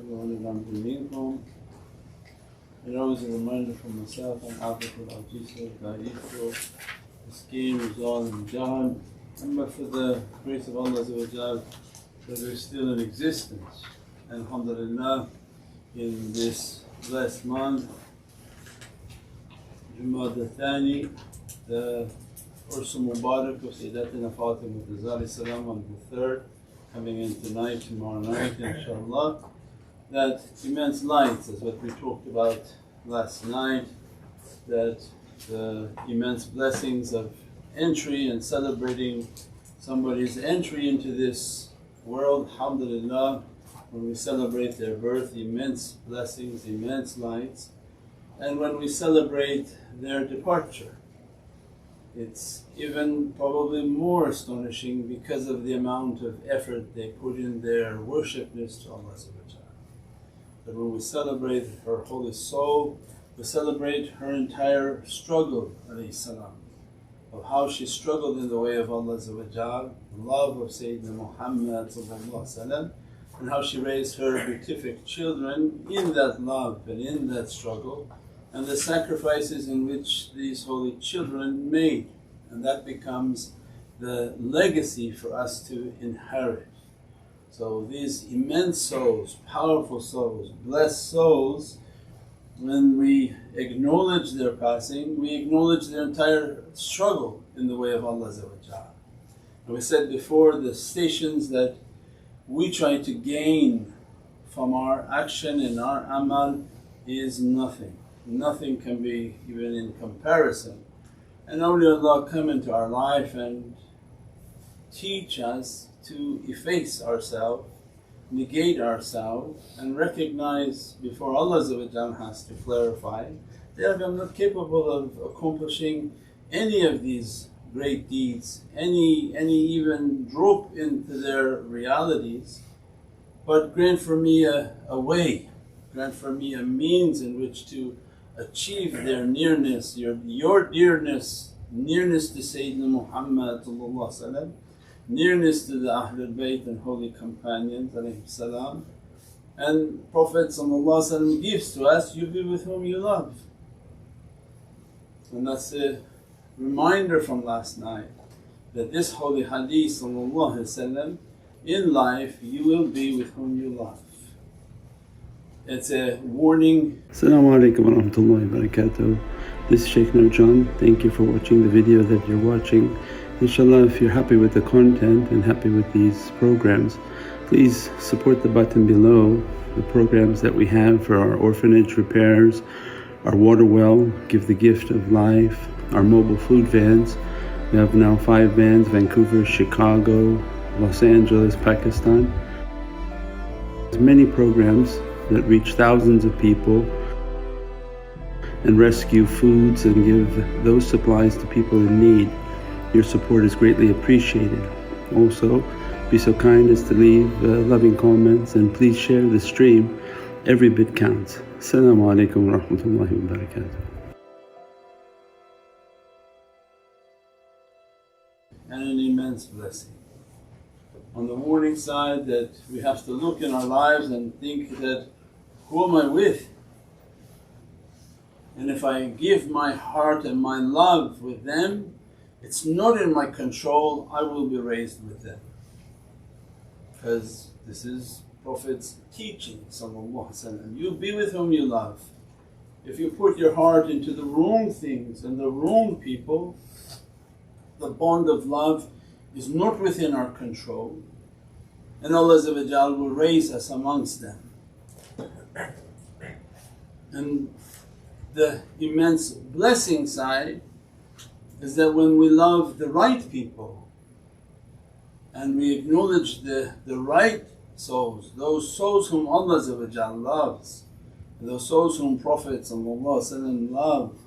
ونعم منكم. And always a reminder for myself and Abdul Al-Jisr, Da'ifru, Iskeen, Rizal and Jahan. And for the grace of Allah that we're still in existence. And alhamdulillah, in this blessed month, Jumada Thani, the Ursu Mubarak of Sayyidatina Fatima Zahra salam on the 3rd, coming in tonight, tomorrow night inshaAllah. That immense lights is what we talked about last night, that the immense blessings of entry and celebrating somebody's entry into this world, alhamdulillah, when we celebrate their birth, immense blessings, immense lights. And when we celebrate their departure, it's even probably more astonishing because of the amount of effort they put in their worshipness to Allah. That when we celebrate her holy soul, we celebrate her entire struggle salam, of how she struggled in the way of Allah, love of Sayyidina Muhammad, and how she raised her beatific children in that love and in that struggle, and the sacrifices in which these holy children made, and that becomes the legacy for us to inherit. So these immense souls, powerful souls, blessed souls, when we acknowledge their passing, we acknowledge their entire struggle in the way of Allah. And we said before, the stations that we try to gain from our action and our amal is nothing. Nothing can be even in comparison. And awliyaullah come into our life and teach us to efface ourselves, negate ourselves, and recognize before Allah has to clarify that I'm not capable of accomplishing any of these great deeds, any even drop into their realities, but grant for me a way, grant for me a means in which to achieve their nearness, your dearness, nearness to Sayyidina Muhammad, nearness to the Ahlul Bayt and holy companions salam. And Prophet gives to us, you be with whom you love. And that's a reminder from last night that this holy hadith in life you will be with whom you love. It's a warning. As-salamu alaykum wa rahmatullahi wa barakatuh. This is Shaykh Nurjan. Thank you for watching the video that you're watching. Inshallah, if you're happy with the content and happy with these programs, please support the button below, the programs that we have for our orphanage repairs, our water well, Give the Gift of Life, our mobile food vans. We have now 5 vans: Vancouver, Chicago, Los Angeles, Pakistan. There's many programs that reach thousands of people and rescue foods and give those supplies to people in need. Your support is greatly appreciated. Also, be so kind as to leave loving comments and please share the stream. Every bit counts. As-salamu alaykum wa rahmatullahi wa barakatuh. And an immense blessing. On the warning side, that we have to look in our lives and think that, who am I with? And if I give my heart and my love with them, it's not in my control, I will be raised with them. Because this is Prophet's teaching, you be with whom you love. If you put your heart into the wrong things and the wrong people, the bond of love is not within our control, and Allah will raise us amongst them. And the immense blessing side is that when we love the right people and we acknowledge the right souls, those souls whom Allah loves, those souls whom Prophet love,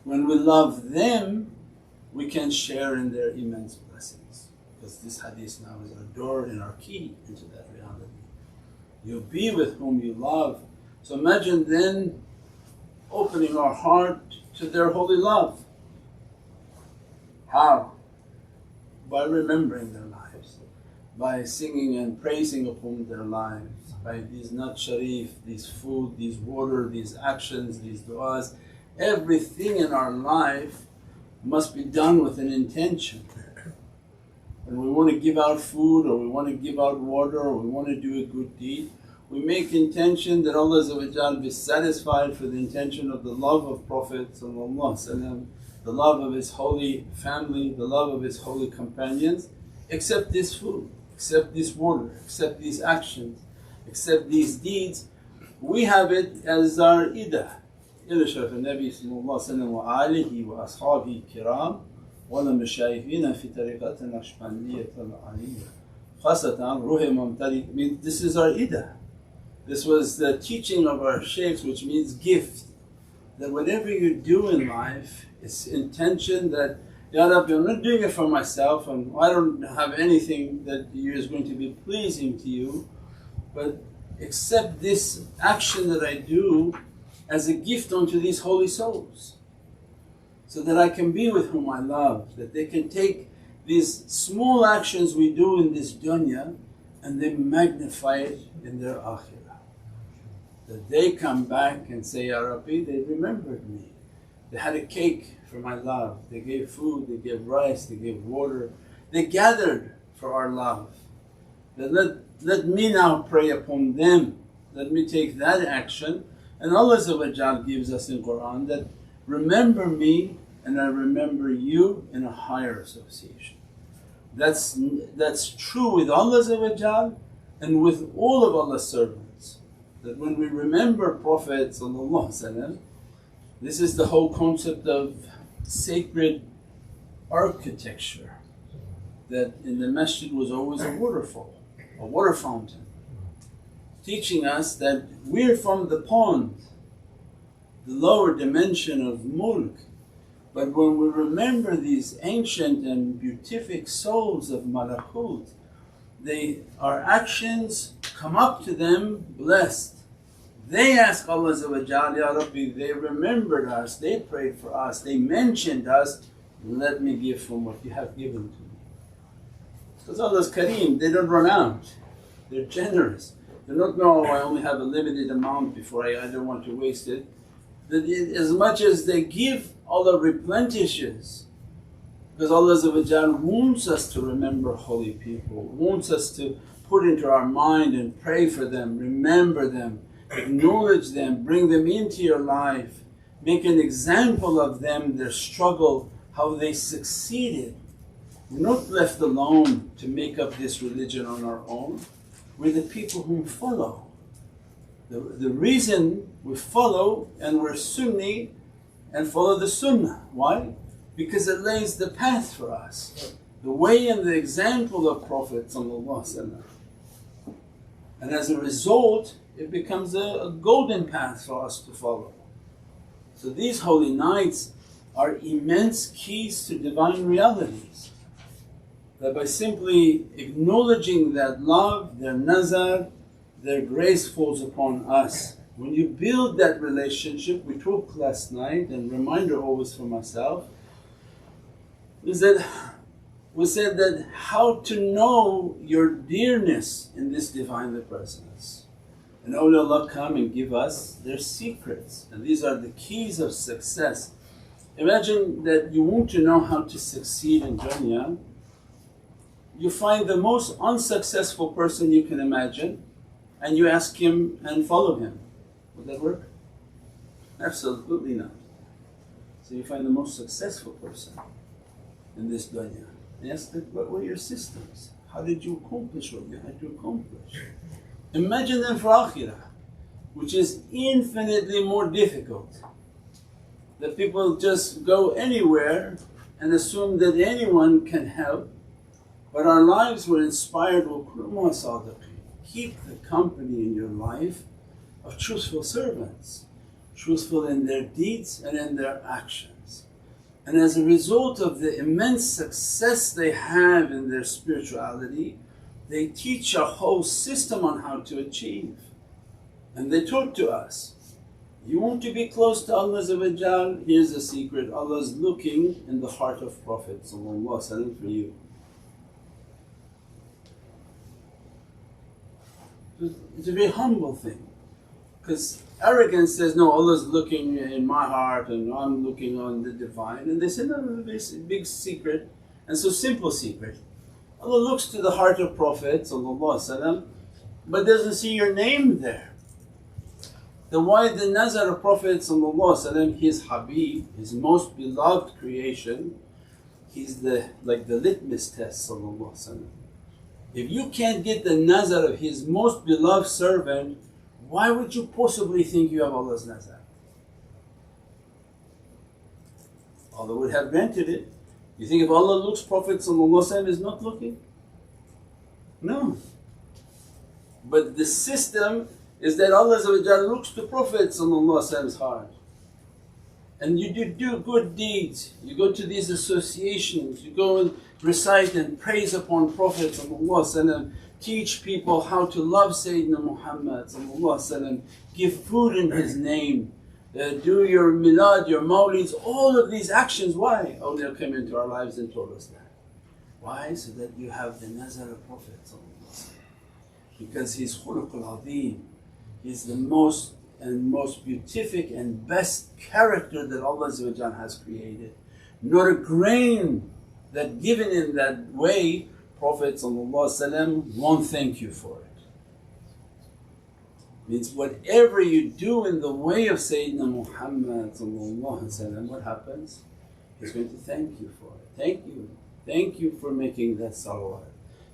when we love them we can share in their immense blessings, because this hadith now is our door and our key into that reality. You be with whom you love. So imagine then opening our heart to their holy love. How? By remembering their lives, by singing and praising upon their lives, by these nat sharif, these food, these water, these actions, these du'as. Everything in our life must be done with an intention. When we want to give out food or we want to give out water or we want to do a good deed, we make intention that Allah be satisfied for the intention of the love of Prophet, the love of his holy family, the love of his holy companions. Accept this food, accept this water, accept these actions, accept these deeds. We have it as our idah. إلى شرف النبي صلى الله عليه وسلم وآله وأصحابه الكرام ولمشايخنا في طريقة النقشبندية العالية خاصة روح ممتلئ. This is our idah. This was the teaching of our shaykhs, which means gift. That whatever you do in life, it's intention that, Ya Rabbi, I'm not doing it for myself and I don't have anything that is going to be pleasing to you, but accept this action that I do as a gift unto these holy souls, so that I can be with whom I love, that they can take these small actions we do in this dunya and they magnify it in their akhirah. That they come back and say, Ya Rabbi, they remembered me, they had a cake for my love, they gave food, they gave rice, they gave water, they gathered for our love. That let me now pray upon them, let me take that action. And Allah gives us in Qur'an that, remember me and I remember you in a higher association. That's true with Allah and with all of Allah's servants. That when we remember Prophet, this is the whole concept of sacred architecture, that in the masjid was always a waterfall, a water fountain, teaching us that we're from the pond, the lower dimension of mulk. But when we remember these ancient and beatific souls of malakut, our actions come up to them blessed. They ask Allah, Ya Rabbi, they remembered us, they prayed for us, they mentioned us, let me give from what you have given to me. Because Allah's Kareem, they don't run out, they're generous. They're not, no, I only have a limited amount before I don't want to waste it. That as much as they give, Allah replenishes. Because Allah wants us to remember holy people, wants us to put into our mind and pray for them, remember them, acknowledge them, bring them into your life, make an example of them, their struggle, how they succeeded. We're not left alone to make up this religion on our own. We're the people whom follow. The reason we follow and we're Sunni and follow the Sunnah. Why? Because it lays the path for us, the way and the example of Prophet. And as a result it becomes a golden path for us to follow. So these holy nights are immense keys to divine realities. That by simply acknowledging that love, their nazar, their grace falls upon us. When you build that relationship, we talked last night and reminder always for myself, is that we said that how to know your dearness in this Divinely Presence. And awliyaullah come and give us their secrets, and these are the keys of success. Imagine that you want to know how to succeed in dunya. You find the most unsuccessful person you can imagine and you ask him and follow him. Would that work? Absolutely not. So you find the most successful person in this dunya and ask them, what were your systems? How did you accomplish what you had to accomplish? Imagine them for akhirah, which is infinitely more difficult. That people just go anywhere and assume that anyone can help. But our lives were inspired, keep the company in your life of truthful servants, truthful in their deeds and in their actions. And as a result of the immense success they have in their spirituality, they teach a whole system on how to achieve. And they talk to us, you want to be close to Allah, here's a secret, Allah is looking in the heart of Prophet for you. It's a very humble thing, because arrogance says, no, Allah's looking in my heart and I'm looking on the Divine, and they say, no, this big secret, and so simple secret. Allah looks to the heart of Prophet but doesn't see your name there. Then why the nazar of Prophet, his Habib, his most beloved creation, he's like the litmus test. If you can't get the nazar of his most beloved servant, why would you possibly think you have Allah's nazar? Allah would have granted it. You think if Allah looks, Prophet is not looking? No. But the system is that Allah looks to Prophet's heart. And you do good deeds, you go to these associations, you go and recite and praise upon Prophet, teach people how to love Sayyidina Muhammad, give food in his name, do your milad, your mawlids, all of these actions. Why? Awliya came into our lives and told us that. Why? So that you have the nazar of Prophet, because he's khuluqul azim, he's the most beatific and best character that Allah has created. Not a grain that given in that way, Prophet won't thank you for it. Means whatever you do in the way of Sayyidina Muhammad, what happens? He's going to thank you for it. Thank you for making that salawat.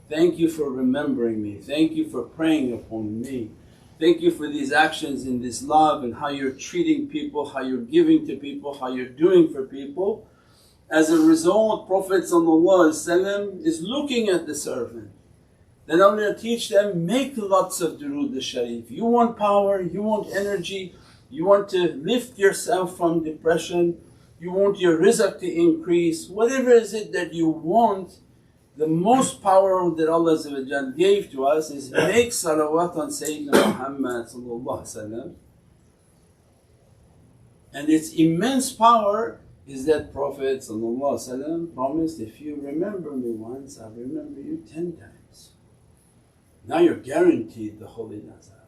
Thank you for remembering me. Thank you for praying upon me. Thank you for these actions in this love and how you're treating people, how you're giving to people, how you're doing for people. As a result, Prophet is looking at the servant. Then only teach them, make lots of durood al-sharif. You want power, you want energy, you want to lift yourself from depression, you want your rizq to increase, whatever is it that you want. The most power that Allah gave to us is make salawat on Sayyidina Muhammad, and its immense power is that Prophet promised, if you remember me once, I'll remember you 10 times. Now you're guaranteed the holy nazar,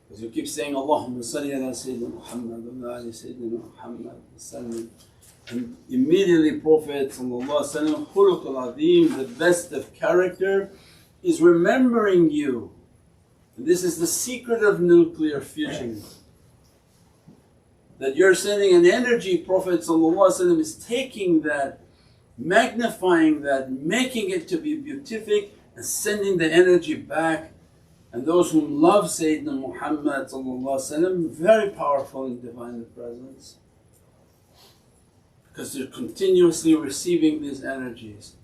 because you keep saying, Allahumma salli ala Sayyidina Muhammad wa ala ali Sayyidina Muhammad, and immediately Prophet khuluqul azim, the best of character, is remembering you. And this is the secret of nuclear fusion, that you're sending an energy. Prophet is taking that, magnifying that, making it to be beatific and sending the energy back. And those who love Sayyidina Muhammad very powerful in Divine Presence, because they're continuously receiving these energies.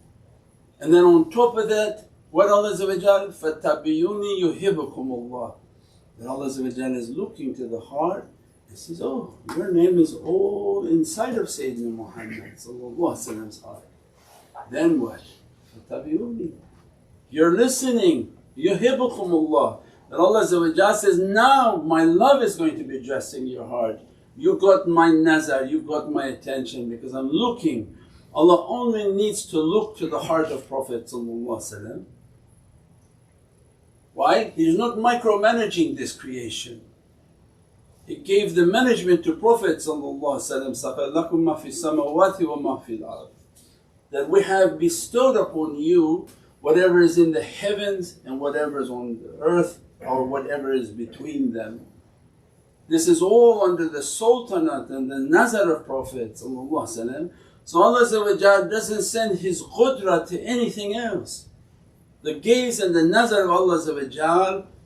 And then on top of that, what Allah فَاتَّبِعُونِي يُحِبُّكُمُ اللَّهُ, that Allah is looking to the heart and says, oh, your name is all inside of Sayyidina Muhammad's heart. Then what? فَاتَّبِعُونِي, you're listening, يُحِبُّكُمُ اللَّهُ, that Allah says, now my love is going to be addressing your heart. You got my nazar, you got my attention, because I'm looking. Allah only needs to look to the heart of Prophet. Why? He's not micromanaging this creation. He gave the management to Prophet سَخَرَ مَا فِي السَّمَاوَاتِ وَمَا فِي الْأَرْضِ, that we have bestowed upon you whatever is in the heavens and whatever is on the earth, or whatever is between them. This is all under the sultanate and the nazar of Prophet. So Allah doesn't send His qudra to anything else. The gaze and the nazar of Allah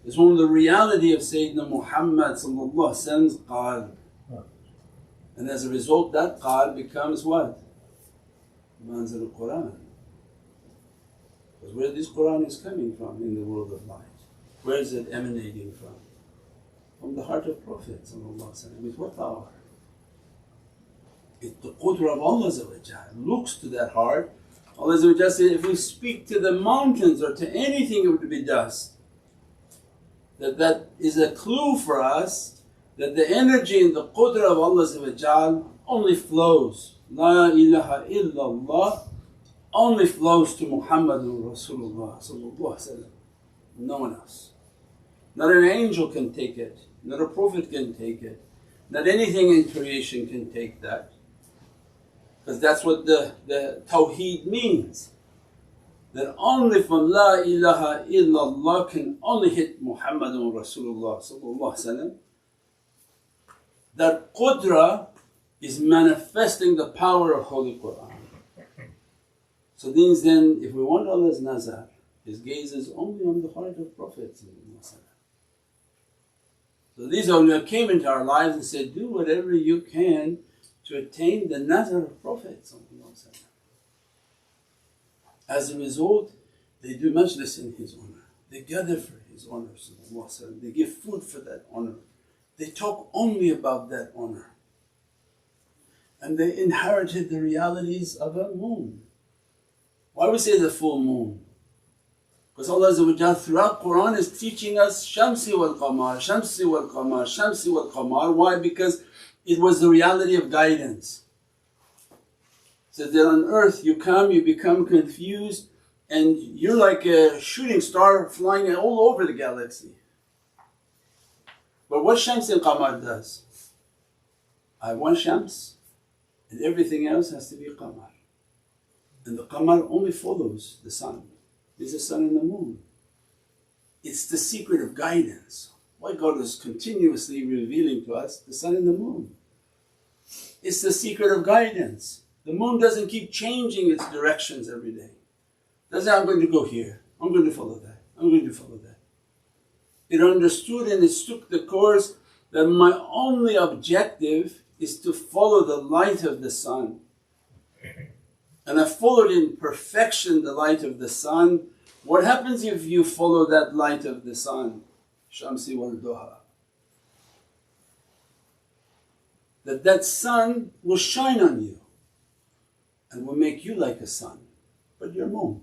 is on the reality of Sayyidina Muhammad's qalb. And as a result, that qalb becomes what? Manzil al-Qur'an. Because where this Qur'an is coming from in the world of light, where is it emanating from? From the heart of Prophet. With what power? The qudra of Allah looks to that heart. Allah says, if we speak to the mountains or to anything, it would be dust. That is a clue for us that the energy and the qudra of Allah only flows. La ilaha illallah only flows to Muhammadun Rasulullah, no one else. Not an angel can take it, not a prophet can take it, not anything in creation can take that. Because that's what the Tawheed means, that only from La ilaha illallah can only hit Muhammadun Rasulullah. That Qudra is manifesting the power of Holy Qur'an. So means then if we want Allah's nazar, His gaze is only on the heart of Prophet. So these awliya came into our lives and said, do whatever you can to attain the nazar of Prophet. As a result, they do majlis in his honor, they gather for his honor, they give food for that honor, they talk only about that honor. And they inherited the realities of a moon. Why we say the full moon? Because Allah throughout Qur'an is teaching us Shamsi wal Qamar, Shamsi wal Qamar, Shamsi wal Qamar. Why? Because it was the reality of guidance. So that on earth you come, you become confused and you're like a shooting star flying all over the galaxy. But what Shams and Qamar does? I have one Shams and everything else has to be Qamar. And the Qamar only follows the sun. There's the sun and the moon. It's the secret of guidance. Why God is continuously revealing to us the sun and the moon. It's the secret of guidance. The moon doesn't keep changing its directions every day. Doesn't say, I'm going to go here, I'm going to follow that, I'm going to follow that. It understood and it took the course that my only objective is to follow the light of the sun. And I followed in perfection the light of the sun. What happens if you follow that light of the sun? Shamsi wal Duha. That sun will shine on you and will make you like a sun, but you're moon.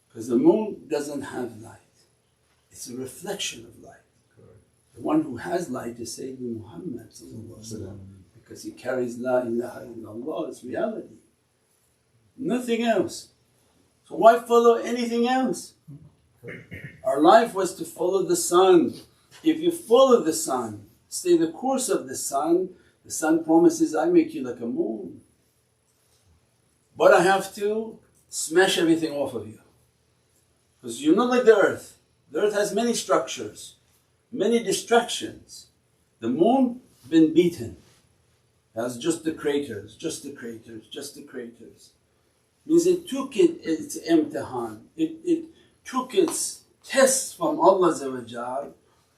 Because the moon doesn't have light, it's a reflection of light. The one who has light is Sayyidina Muhammad, because he carries La ilaha illallah as reality. Nothing else. So why follow anything else? Our life was to follow the sun. If you follow the sun, stay the course of the sun promises, I make you like a moon. But I have to smash everything off of you. Because you're not like the earth. The earth has many structures, many distractions. The moon been beaten, has just the craters, just the craters, just the craters. Means it took its imtihan, it took its tests from Allah.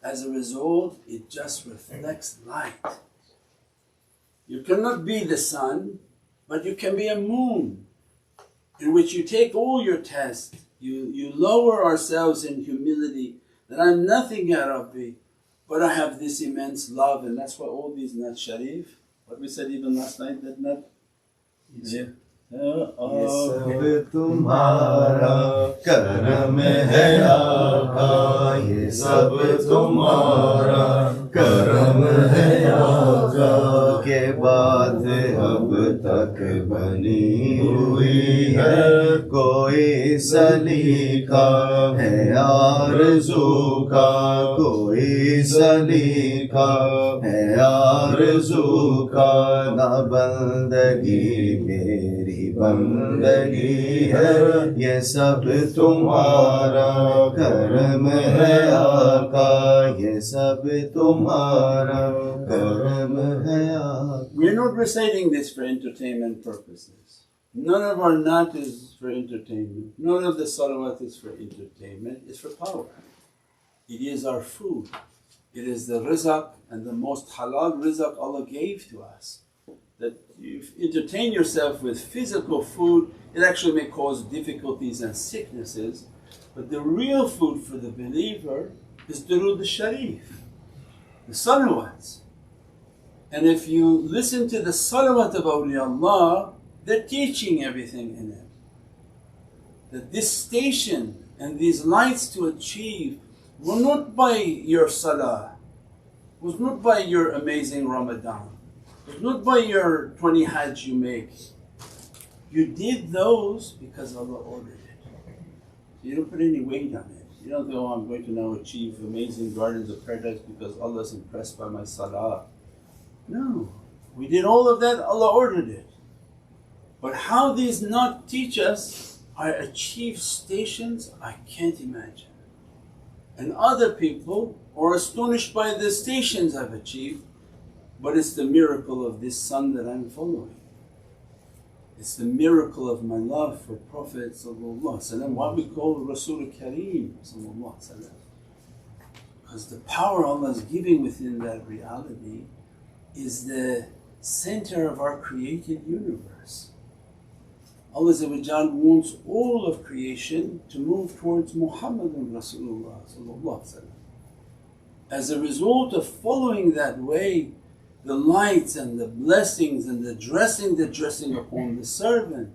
As a result, it just reflects light. You cannot be the sun, but you can be a moon in which you take all your tests, you lower ourselves in humility that I'm nothing Ya Rabbi, but I have this immense love. And that's why all these Nat Sharif, what we said even last night, that Nat, yeah. ये सब तुम्हारा करम है आका, ये सब तुम्हारा करम है आका, के बाद अब तक बनी हुई है कोई सलीका है आरज़ू का, कोई सलीका है आरज़ू का, ना बंदगी मेरी बंदगी है, ये सब तुम्हारा करम है आका, ये सब तुम्हारा करम है आका. We're not reciting this for entertainment purposes. None of our nat is for entertainment. None of the salawat is for entertainment, it's for power. It is our food. It is the rizq and the most halal rizq Allah gave to us. That you entertain yourself with physical food, it actually may cause difficulties and sicknesses. But the real food for the believer is Durood al-Sharif, the salawats. And if you listen to the salawat of awliyaullah, they're teaching everything in it. That this station and these lights to achieve were not by your salah, was not by your amazing Ramadan, was not by your 20 hajj you make. You did those because Allah ordered it. You don't put any weight on it, You don't think, oh, I'm going to now achieve amazing gardens of paradise because Allah is impressed by my salah. No, we did all of that, Allah ordered it. But how these not teach us, I achieve stations I can't imagine. And other people are astonished by the stations I've achieved, but it's the miracle of this son that I'm following. It's the miracle of my love for Prophet ﷺ, what we call Rasul Kareem ﷺ. Because the power Allah is giving within that reality is the center of our created universe. Allah wants all of creation to move towards Muhammadun Rasulullah ﷺ. As a result of following that way, the lights and the blessings and the dressing upon the servant.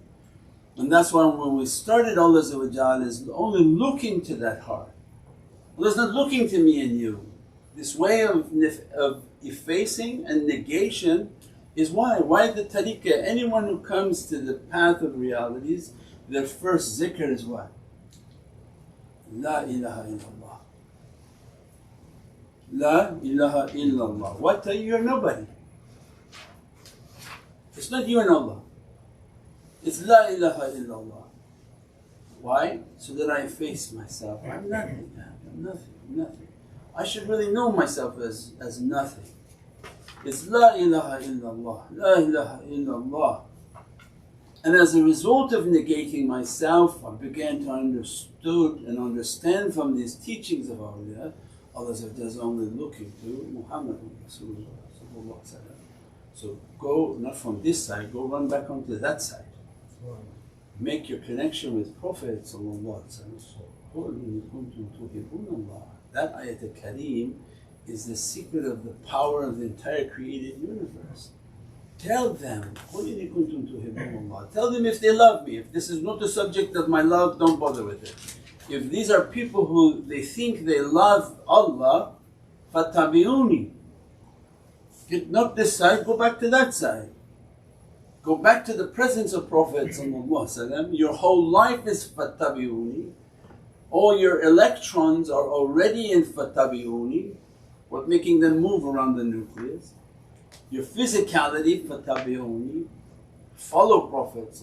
And that's why when we started, Allah is only looking to that heart. Allah is not looking to me and you. This way of effacing and negation is why the tariqah, anyone who comes to the path of realities, their first zikr is what? La ilaha illallah. La ilaha illallah. What are you? You're nobody. It's not you and Allah. It's La ilaha illallah. Why? So that I face myself. I'm nothing, I'm nothing, I'm nothing. I should really know myself as nothing. It's La ilaha illallah, La ilaha illallah. And as a result of negating myself, I began to understand from these teachings of awliya, Allah is only looking to Muhammad Rasulullah. So go not from this side, go run back onto that side. Make your connection with Prophet That ayat al-Kareem is the secret of the power of the entire created universe. Tell them, tell them if they love me. If this is not the subject of my love, don't bother with it. If these are people who they think they love Allah, فَاتَّبِعُونِي. Get not this side, go back to that side. Go back to the presence of Prophet. Your whole life is فَاتَّبِعُونِي. All your electrons are already in فَاتَّبِعُونِي. What making them move around the nucleus. Your physicality فَاتَّبِعُونِي. Follow Prophet.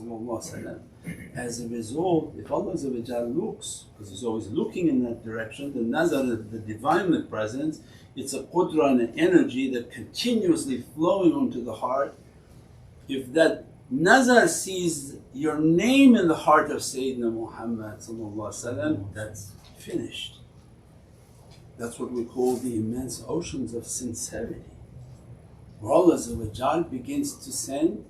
As a result, if Allah looks, because He's always looking in that direction, the nazar, the Divine Presence, it's a qudra and an energy that continuously flowing onto the heart. If that nazar sees your name in the heart of Sayyidina Muhammad, that's finished. That's what we call the immense oceans of sincerity, where Allah begins to send.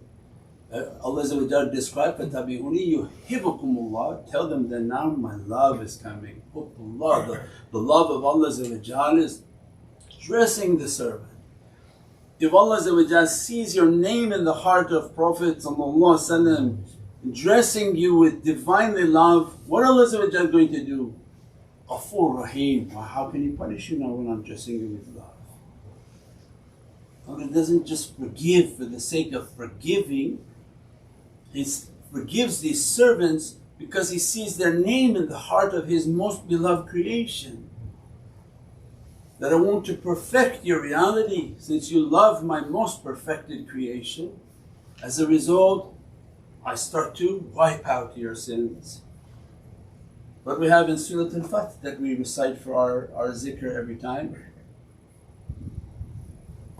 Allah described, فَتَبِعُونِي يُحِبُّكُمُ. Tell them that now my love is coming. The love of Allah is dressing the servant. If Allah sees your name in the heart of Prophet dressing you with Divinely love, what Allah is going to do? Ghafur Rahim. How can He punish you now when I'm dressing you with love? Allah doesn't just forgive for the sake of forgiving. He forgives these servants because He sees their name in the heart of His most beloved creation. That I want to perfect your reality since you love my most perfected creation. As a result, I start to wipe out your sins. What we have in Surah Al-Fath that we recite for our zikr every time.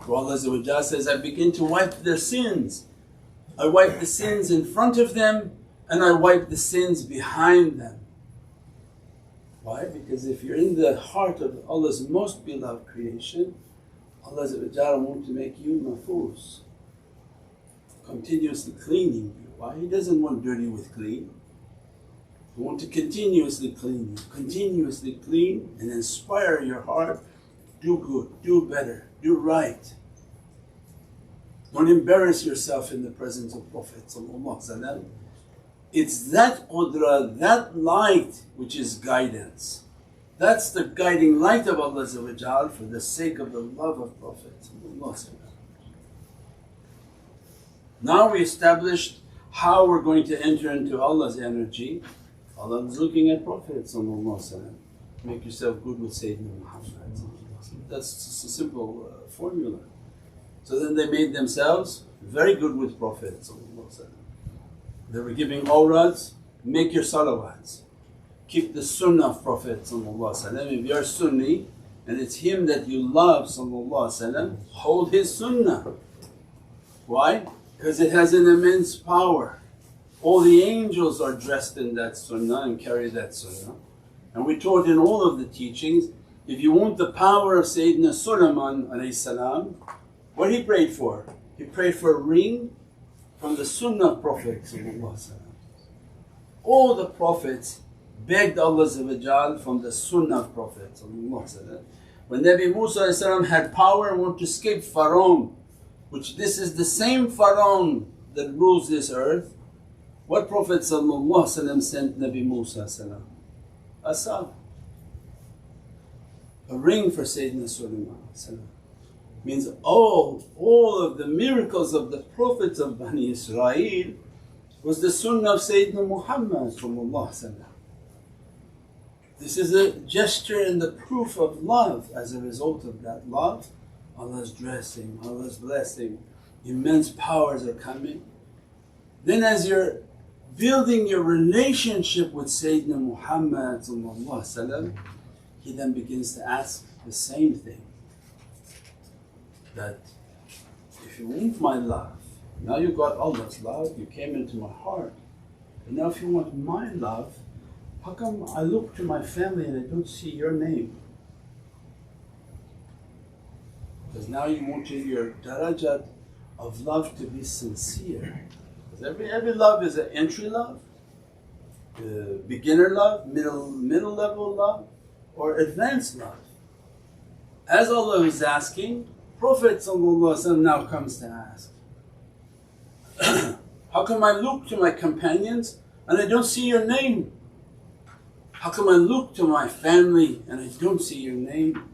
Where Allah says, I begin to wipe their sins. I wipe the sins in front of them and I wipe the sins behind them. Why? Because if you're in the heart of Allah's most beloved creation, Allah wants to make you mahfuz, continuously cleaning you. Why? He doesn't want dirty with clean. He wants to continuously clean you, continuously clean and inspire your heart, do good, do better, do right. Don't embarrass yourself in the presence of Prophet. It's that qudra, that light which is guidance. That's the guiding light of Allah for the sake of the love of Prophet. Now we established how we're going to enter into Allah's energy. Allah is looking at Prophet. make yourself good with Sayyidina Muhammad. That's just a simple formula. So then they made themselves very good with Prophet. They were giving awrads, make your salawats. Keep the sunnah of Prophet. If you're Sunni and it's him that you love, hold his sunnah. Why? Because it has an immense power. All the angels are dressed in that sunnah and carry that sunnah. And we taught in all of the teachings, if you want the power of Sayyidina Sulaiman, what he prayed for? He prayed for a ring from the sunnah of Prophet. All the Prophets begged Allah from the sunnah of Prophet. When Nabi Musa had power and wanted to escape Pharaoh, which this is the same Pharaoh that rules this earth, what Prophet sent Nabi Musa? Asa, a ring for Sayyidina Sulaiman. Means all of the miracles of the Prophets of Bani Israel was the sunnah of Sayyidina Muhammad. This is a gesture and the proof of love. As a result of that love, Allah's dressing, Allah's blessing, immense powers are coming. Then as you're building your relationship with Sayyidina Muhammad, he then begins to ask the same thing, that if you want my love, now you got Allah's love, you came into my heart, but now if you want my love, how come I look to my family and I don't see your name? Because now you want your darajat of love to be sincere. Because every love is an entry love, beginner love, middle level love, or advanced love. As Allah is asking, Prophet now comes to ask, how come I look to my companions and I don't see your name? How come I look to my family and I don't see your name?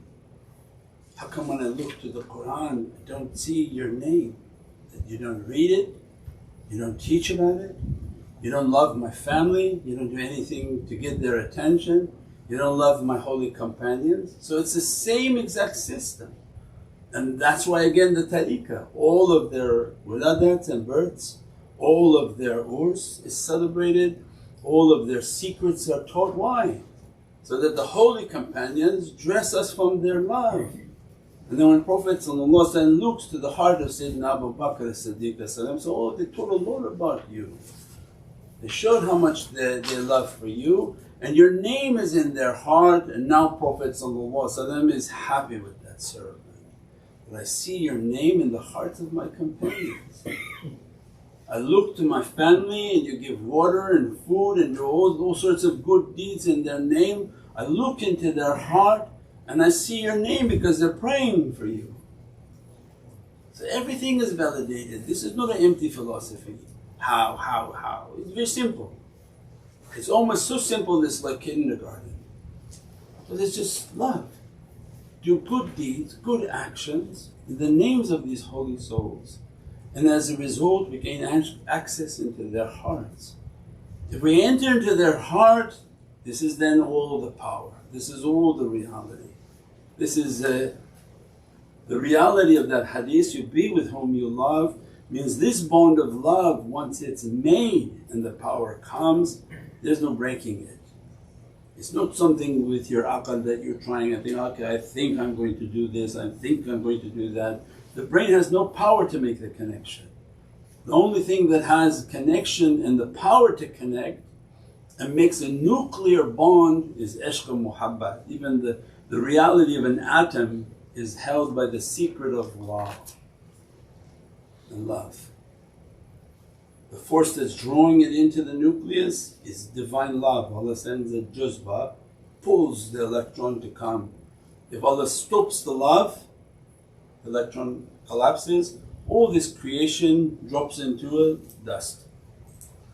How come when I look to the Qur'an I don't see your name? That you don't read it, you don't teach about it, you don't love my family, you don't do anything to get their attention, you don't love my holy companions. So it's the same exact system. And that's why again the tariqah, all of their wiladats and births, all of their urs is celebrated, all of their secrets are taught. Why? So that the holy companions dress us from their love. And then when Prophet looks to the heart of Sayyidina Abu Bakr as-Siddiq, so they told a lot about you. They showed how much they love for you, and your name is in their heart, and now Prophet is happy with that servant. But I see your name in the hearts of my companions. I look to my family and you give water and food and do all sorts of good deeds in their name. I look into their heart and I see your name because they're praying for you. So everything is validated. This is not an empty philosophy. How? It's very simple. It's almost so simple it's like kindergarten. But it's just love. Do good deeds, good actions in the names of these holy souls. And as a result we gain access into their hearts. If we enter into their heart, this is then all the power, this is all the reality. This is the reality of that hadith, you be with whom you love, means this bond of love once it's made and the power comes, there's no breaking it. It's not something with your aql that you're trying and think, okay I think I'm going to do this, I think I'm going to do that. The brain has no power to make the connection. The only thing that has connection and the power to connect and makes a nuclear bond is ishq and muhabbat. Even the reality of an atom is held by the secret of love and love. The force that's drawing it into the nucleus is divine love. Allah sends a juzba, pulls the electron to come. If Allah stops the love, the electron collapses, all this creation drops into a dust,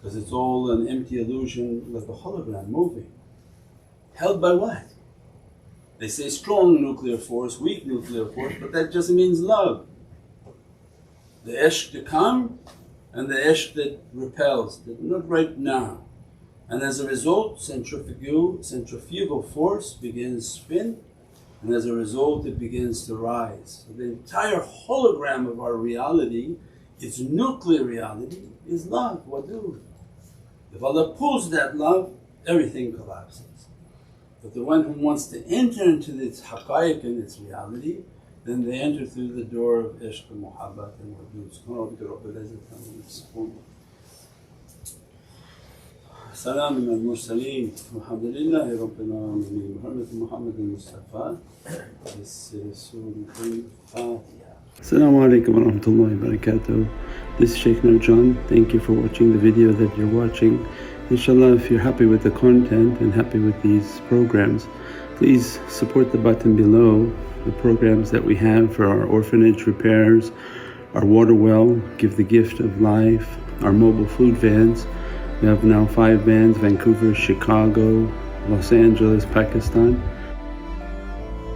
because it's all an empty illusion like a hologram moving. Held by what? They say strong nuclear force, weak nuclear force, but that just means love. The ishq to come and the ishq that repels, that not right now. and as a result centrifugal force begins to spin, and as a result it begins to rise. So the entire hologram of our reality, its nuclear reality, is love, wadud. If Allah pulls that love, everything collapses. But the one who wants to enter into its haqqaiq and its reality, then they enter through the door of ishq and muhabbat and wadud. Subhana rabbika rabbil izzati amma yasifun. Salamun al mursaleen, walhamdulillahi rabbil alameen. Bi Muhammad al-Mustafa. This is Surah Al-Fatiha. Assalamu alaikum wa rahmatullahi wa barakatuh. This is Shaykh Nurjan. Thank you for watching the video that you're watching. Inshallah, if you're happy with the content and happy with these programs, please support the button below, the programs that we have for our orphanage repairs, our water well, Give the Gift of Life, our mobile food vans. We have now 5 vans: Vancouver, Chicago, Los Angeles, Pakistan.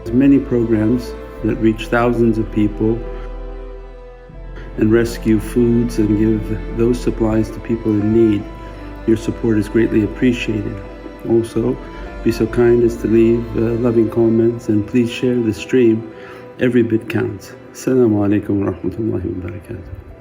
There's many programs that reach thousands of people and rescue foods and give those supplies to people in need. Your support is greatly appreciated. Also, be so kind as to leave loving comments, and please share the stream. Every bit counts. Assalamu alaikum wa rahmatullahi wa barakatuh.